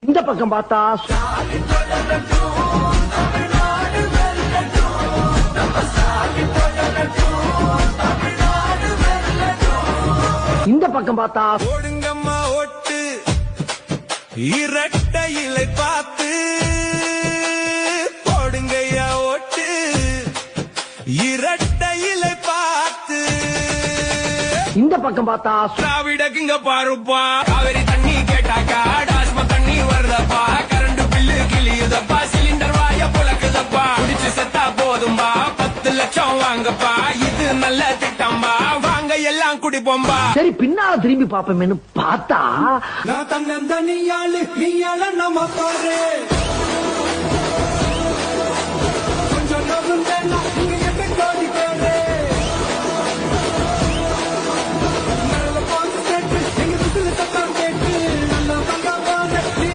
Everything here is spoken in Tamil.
இந்த பக்கம் பார்த்தா இந்த பக்கம் பார்த்தா ஓடுங்கம்மா ஓட்டு இரட்டை இலை பார்த்து போடுங்கய்யா ஓட்டு இரட்டை இலை பார்த்து இந்த பக்கம் பார்த்தா திராவிடக்குங்க பாருப்பா காவிரி தண்ணி கேட்டாக்கா டாஸ்மா தண்ணி வருதப்பா கரண்ட் பில்லு கிளியுதப்பா சிலிண்டர் வாய புழக்குதப்பா குடிச்சு செத்தா போதும்பா 10 லட்சம் வாங்கப்பா இது நல்ல திட்டம்பா வாங்க எல்லாம் குடிப்போம்பா. சரி பின்னால திரும்பி பாப்போமேனு பார்த்தா நான் தன்னந்தனியாளு நீயால நம்ம பாரு